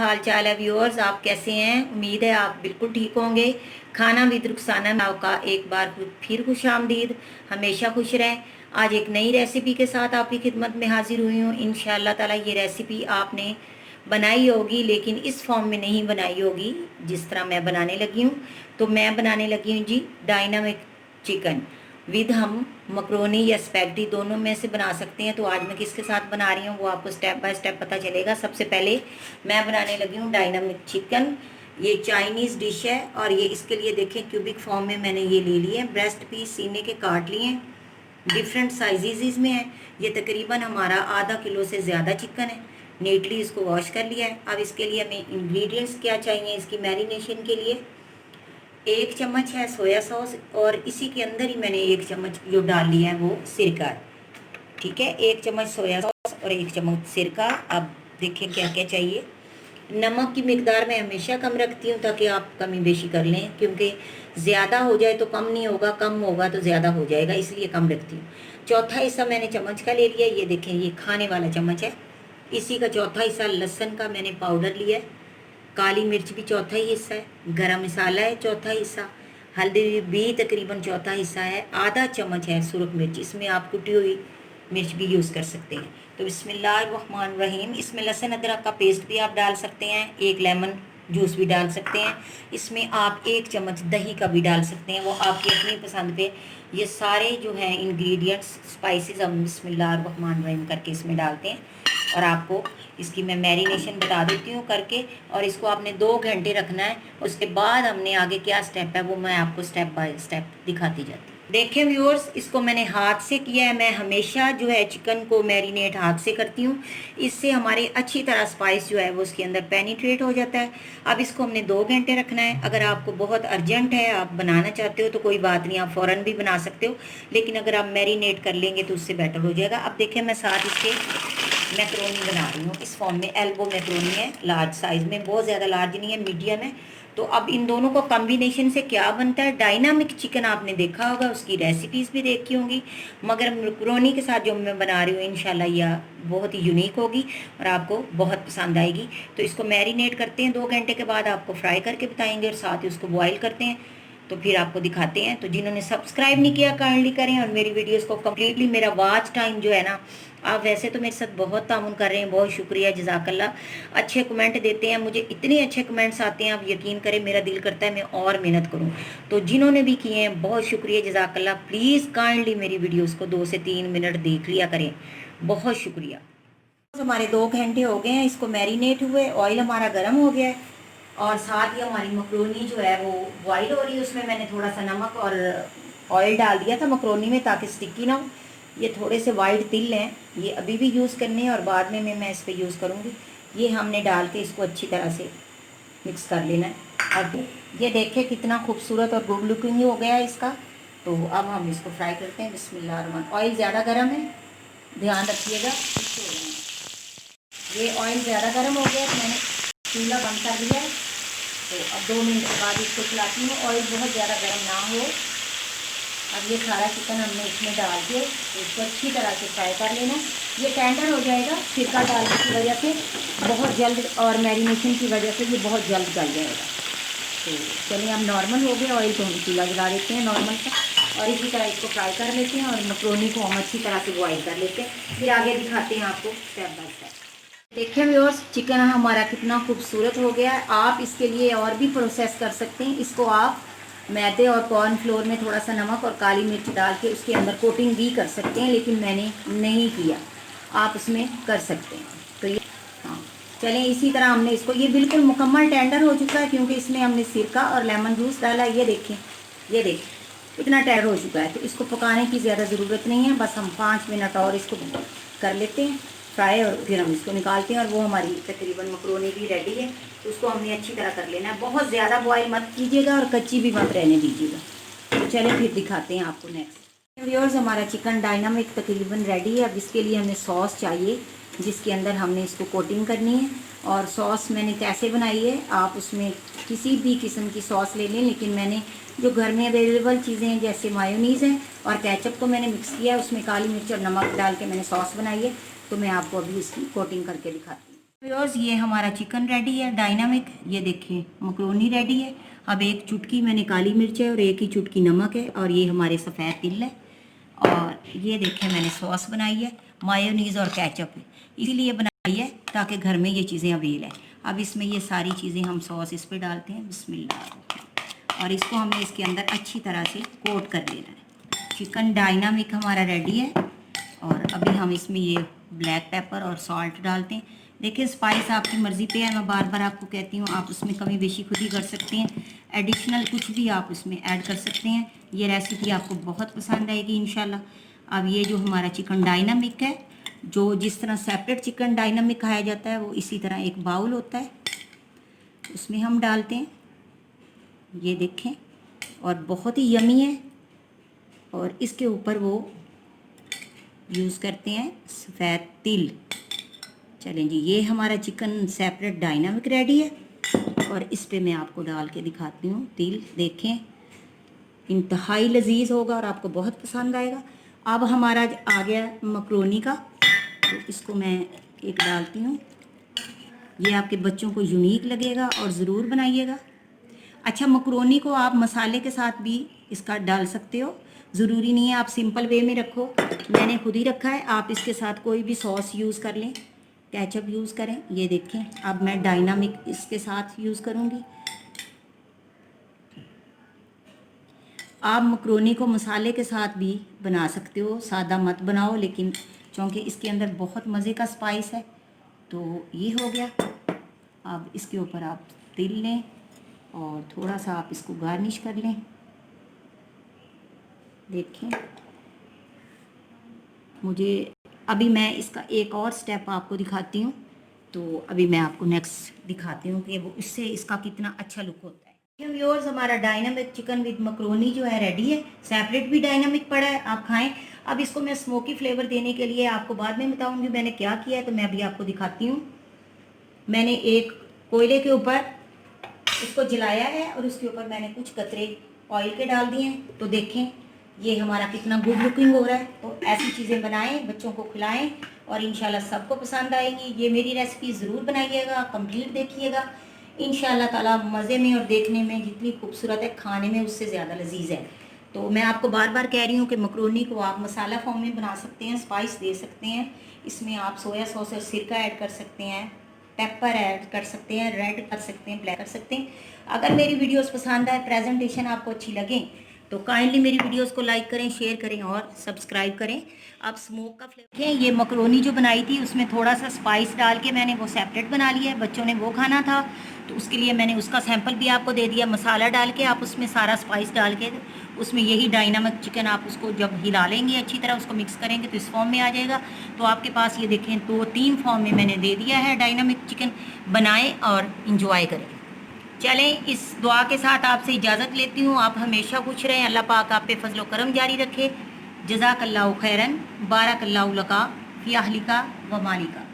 हाल चाल है व्यूअर्स, आप कैसे हैं? उम्मीद है आप बिल्कुल ठीक होंगे। खाना विद रुखसाना में आपका एक बार फिर खुश आमदीद। हमेशा खुश रहें। आज एक नई रेसिपी के साथ आपकी खिदमत में हाजिर हुई हूँ। इंशाअल्लाह ताला ये रेसिपी आपने बनाई होगी, लेकिन इस फॉर्म में नहीं बनाई होगी जिस तरह मैं बनाने लगी हूँ। तो मैं बनाने लगी हूँ जी डायनामिक चिकन विद हम मकरोनी या स्पैगेटी दोनों में से बना सकते हैं। तो आज मैं किसके साथ बना रही हूँ वो आपको स्टेप बाय स्टेप पता चलेगा। सबसे पहले मैं बनाने लगी हूँ डायनामिक चिकन। ये चाइनीज़ डिश है और ये इसके लिए देखें क्यूबिक फॉर्म में मैंने ये ले लिए हैं। ब्रेस्ट पीस सीने के काट लिए हैं, डिफरेंट साइजेस में है। ये तकरीबन हमारा आधा किलो से ज़्यादा चिकन है। नीटली इसको वॉश कर लिया है। अब इसके लिए हमें इंग्रेडिएंट्स क्या चाहिए इसकी मैरिनेशन के लिए। 1 चम्मच है सोया सॉस और इसी के अंदर ही मैंने 1 चम्मच जो डाल लिया है वो सिरका। ठीक है, 1 चम्मच सोया सॉस और 1 चम्मच सिरका। अब देखें क्या क्या चाहिए। नमक की मिकदार मैं हमेशा कम रखती हूँ ताकि आप कमी बेशी कर लें, क्योंकि ज़्यादा हो जाए तो कम नहीं होगा, कम होगा तो ज़्यादा हो जाएगा, इसलिए कम रखती हूँ। चौथा हिस्सा मैंने चम्मच का ले लिया। ये देखें, ये खाने वाला चम्मच है। इसी का चौथा हिस्सा लहसुन का मैंने पाउडर लिया है। काली मिर्च भी चौथा ही हिस्सा है। गरम मसाला है चौथा हिस्सा। हल्दी भी तकरीबन चौथा हिस्सा है। आधा चम्मच है सुरख मिर्च, इसमें आप कुटी हुई मिर्च भी यूज़ कर सकते हैं। तो बिस्मिल्लाहिर्रहमानिर्रहीम। इसमें लहसुन अदरक का पेस्ट भी आप डाल सकते हैं, एक लेमन जूस भी डाल सकते हैं। इसमें आप 1 चम्मच दही का भी डाल सकते हैं, वो आपकी अपनी पसंद पे। ये सारे जो हैं इंग्रेडिएंट्स स्पाइसेस हम बिस्मिल्लाहिर्रहमानिर्रहीम करके इसमें डालते हैं। और आपको इसकी मैं मैरिनेशन बता देती हूँ करके। और इसको आपने 2 घंटे रखना है। उसके बाद हमने आगे क्या स्टेप है वो मैं आपको स्टेप बाय स्टेप दिखाती जाती हूँ। देखें व्यूअर्स, इसको मैंने हाथ से किया है। मैं हमेशा जो है चिकन को मैरिनेट हाथ से करती हूँ। इससे हमारे अच्छी तरह स्पाइस जो है वो उसके अंदर पेनिट्रेट हो जाता है। अब इसको हमने 2 घंटे रखना है। अगर आपको बहुत अर्जेंट है, आप बनाना चाहते हो तो कोई बात नहीं, आप फ़ौरन भी बना सकते हो। लेकिन अगर आप मैरिनेट कर लेंगे तो उससे बेटर हो जाएगा। अब देखें, मैं साथ इसके मैक्रोनी बना रही हूँ। इस फॉर्म में एल्बो मैक्रोनी है, लार्ज साइज़ में, बहुत ज़्यादा लार्ज नहीं है, मीडियम है। तो अब इन दोनों को कॉम्बिनेशन से क्या बनता है। डायनामिक चिकन आपने देखा होगा, उसकी रेसिपीज़ भी देखी होंगी, मगर मैक्रोनी के साथ जो मैं बना रही हूँ इंशाल्लाह यह बहुत ही यूनिक होगी और आपको बहुत पसंद आएगी। तो इसको मैरिनेट करते हैं, 2 घंटे के बाद आपको फ्राई करके बताएंगे और साथ ही उसको बॉयल करते हैं, तो फिर आपको दिखाते हैं। तो जिन्होंने सब्सक्राइब नहीं किया काइंडली करें और मेरी वीडियोस को कम्प्लीटली, मेरा वॉच टाइम जो है ना, आप वैसे तो मेरे साथ बहुत तामुन कर रहे हैं, बहुत शुक्रिया, जज़ाकल्लाह। अच्छे कमेंट देते हैं मुझे, इतने अच्छे कमेंट्स आते हैं, आप यकीन करें मेरा दिल करता है मैं और मेहनत करूं। तो जिन्होंने भी किए हैं बहुत शुक्रिया, जज़ाकल्लाह। प्लीज़ काइंडली मेरी वीडियोस को 2 से 3 मिनट देख लिया करें, बहुत शुक्रिया। हमारे 2 घंटे हो गए हैं इसको मैरिनेट हुए। ऑयल हमारा गर्म हो गया है और साथ ही हमारी मकरोनी जो है वो बॉयल हो रही है। उसमें मैंने थोड़ा सा नमक और ऑयल डाल दिया था मकरोनी में ताकि स्टिकी ना हो। ये थोड़े से वाइट तिल हैं, ये अभी भी यूज़ करने हैं और बाद में मैं इस पर यूज़ करूँगी। ये हमने डाल के इसको अच्छी तरह से मिक्स कर लेना है। अब ये देखें कितना खूबसूरत और गुड लुकिंग हो गया है इसका। तो अब हम इसको फ्राई करते हैं। बिस्मिल्लाह। ऑयल ज़्यादा गर्म है, ध्यान रखिएगा। ये ऑयल ज़्यादा गर्म हो गया तो मैंने चूल्हा बंद कर दिया है। तो अब 2 मिनट के बाद इसको चलाती हूँ। ऑयल बहुत ज़्यादा गर्म ना हो। अब ये सारा चिकन हमने इसमें डाल के इसको अच्छी तरह से फ्राई कर लेना। ये टेंडर हो जाएगा सिरका डालने की वजह से बहुत जल्द, और मैरिनेशन की वजह से ये बहुत जल्द गल जाएगा। तो चलिए, अब नॉर्मल हो गया ऑयल, तो हम चूल्हा जला देते हैं नॉर्मल सा और इसी तरह इसको फ्राई कर लेते हैं और मकरोनी को हम अच्छी तरह से बॉयल कर लेते हैं। फिर आगे दिखाते हैं आपको स्टेप बाय स्टेप। देखिए व्यूअर्स, चिकन हमारा कितना खूबसूरत हो गया है। आप इसके लिए और भी प्रोसेस कर सकते हैं। इसको आप मैदे और कॉर्नफ्लोर में थोड़ा सा नमक और काली मिर्च डाल के उसके अंदर कोटिंग भी कर सकते हैं, लेकिन मैंने नहीं किया, आप उसमें कर सकते हैं। तो ये हाँ, चलें, इसी तरह हमने इसको, ये बिल्कुल मुकम्मल टेंडर हो चुका है क्योंकि इसमें हमने सिरका और लेमन जूस डाला। ये देखें, ये देखें इतना टेंडर हो चुका है। तो इसको पकाने की ज़्यादा ज़रूरत नहीं है, बस हम 5 मिनट और इसको कर लेते हैं फ्राई और फिर हम इसको निकालते हैं। और वो हमारी तकरीबन मकरोनी भी रेडी है। तो उसको हमने अच्छी तरह कर लेना है। बहुत ज़्यादा बॉयल मत कीजिएगा और कच्ची भी मत रहने दीजिएगा। तो चलिए फिर दिखाते हैं आपको नेक्स्ट। व्यूअर्स, हमारा चिकन डायनामिक तकरीबन रेडी है। अब इसके लिए हमें सॉस चाहिए जिसके अंदर हमने इसको कोटिंग करनी है। और सॉस मैंने कैसे बनाई है, आप उसमें किसी भी किस्म की सॉस ले लें, लेकिन मैंने जो घर में अवेलेबल चीज़ें हैं जैसे मायोनीज़ है और केचप को मैंने मिक्स किया है, उसमें काली मिर्च और नमक डाल के मैंने सॉस बनाई है। तो मैं आपको अभी इसकी कोटिंग करके दिखाती हूँ। व्यूअर्स ये हमारा चिकन रेडी है डायनामिक। ये देखिए मकरोनी रेडी है। अब एक चुटकी मैंने काली मिर्च है और एक ही चुटकी नमक है और ये हमारे सफ़ेद तिल है। और ये देखिए मैंने सॉस बनाई है, मायोनीज़ और केचप इसीलिए बनाई है ताकि घर में ये चीज़ें अवेल है। अब इसमें ये सारी चीज़ें हम सॉस इस पर डालते हैं, बिस्मिल्लाह। और इसको हमें इसके अंदर अच्छी तरह से कोट कर लेना है। चिकन डायनामिक हमारा रेडी है। और अभी हम इसमें ये ब्लैक पेपर और सॉल्ट डालते हैं। देखिए स्पाइस आपकी मर्ज़ी पे है, मैं बार बार आपको कहती हूँ, आप उसमें कमी बेशी खुद ही कर सकते हैं। एडिशनल कुछ भी आप उसमें ऐड कर सकते हैं। ये रेसिपी आपको बहुत पसंद आएगी इंशाल्लाह। अब ये जो हमारा चिकन डायनामिक है, जो जिस तरह सेपरेट चिकन डायनामिक खाया जाता है वो इसी तरह एक बाउल होता है, उसमें हम डालते हैं। ये देखें और बहुत ही यमी है। और इसके ऊपर वो यूज़ करते हैं सफ़ेद तिल। चलें जी, ये हमारा चिकन सेपरेट डायनामिक रेडी है। और इस पे मैं आपको डाल के दिखाती हूँ तिल। देखें इंतहाई लजीज होगा और आपको बहुत पसंद आएगा। अब हमारा आ गया मकरोनी का, तो इसको मैं एक डालती हूँ। ये आपके बच्चों को यूनिक लगेगा और ज़रूर बनाइएगा। अच्छा, मकरोनी को आप मसाले के साथ भी इसका डाल सकते हो, ज़रूरी नहीं है आप सिंपल वे में रखो। मैंने खुद ही रखा है, आप इसके साथ कोई भी सॉस यूज़ कर लें, केचप यूज़ करें। ये देखें अब मैं डायनामिक इसके साथ यूज़ करूँगी। आप मकरोनी को मसाले के साथ भी बना सकते हो, सादा मत बनाओ, लेकिन चूँकि इसके अंदर बहुत मज़े का स्पाइस है तो ये हो गया। अब इसके ऊपर आप तिल लें और थोड़ा सा आप इसको गार्निश कर लें। देखें मुझे अभी मैं इसका एक और स्टेप आपको दिखाती हूँ। तो अभी मैं आपको नेक्स्ट दिखाती हूँ कि वो इससे इसका कितना अच्छा लुक होता है। व्यूअर्स हमारा डायनामिक चिकन विद मकरोनी जो है रेडी है। सेपरेट भी डायनामिक पड़ा है, आप खाएं। अब इसको मैं स्मोकी फ्लेवर देने के लिए आपको बाद में बताऊंगी मैंने क्या किया है, तो मैं अभी आपको दिखाती हूँ। मैंने एक कोयले के ऊपर इसको जलाया है और उसके ऊपर मैंने कुछ कतरे ऑयल के डाल दिए हैं। तो देखें ये हमारा कितना गुड लुकिंग हो रहा है। तो ऐसी चीज़ें बनाएं, बच्चों को खिलाएं और इंशाल्लाह सबको पसंद आएंगी। ये मेरी रेसिपी ज़रूर बनाइएगा, कंप्लीट देखिएगा। इंशाल्लाह ताला मज़े में और देखने में जितनी खूबसूरत है, खाने में उससे ज़्यादा लजीज है। तो मैं आपको बार बार कह रही हूँ कि मकरोनी को आप मसाला फॉर्म में बना सकते हैं, स्पाइस दे सकते हैं। इसमें आप सोया सॉस और सिरका ऐड कर सकते हैं, पेपर ऐड कर सकते हैं, रेड कर सकते हैं, ब्लैक कर सकते हैं। अगर मेरी वीडियोस पसंद आए, प्रेजेंटेशन आपको अच्छी लगे तो काइंडली मेरी वीडियोस को लाइक करें, शेयर करें और सब्सक्राइब करें। आप स्मोक का फ्लेवर देखें। ये मकरोनी जो बनाई थी उसमें थोड़ा सा स्पाइस डाल के मैंने वो सेपरेट बना लिया है, बच्चों ने वो खाना था तो उसके लिए मैंने उसका सैंपल भी आपको दे दिया। मसाला डाल के आप उसमें सारा स्पाइस डाल के उसमें यही डायनामिक चिकन आप उसको जब हिला लेंगे अच्छी तरह, उसको मिक्स करेंगे तो इस फॉर्म में आ जाएगा। तो आपके पास ये देखें 2-3 फॉर्म में मैंने दे दिया है डायनामिक चिकन। बनाएं और इंजॉय करें। चलें, इस दुआ के साथ आपसे इजाज़त लेती हूँ। आप हमेशा खुश रहें, अल्लाह पाक आप पे फजलो करम जारी रखे। जज़ाकल्लाहु खैरन, बारकल्लाहु लका फ़ी अहलिका व मालिका।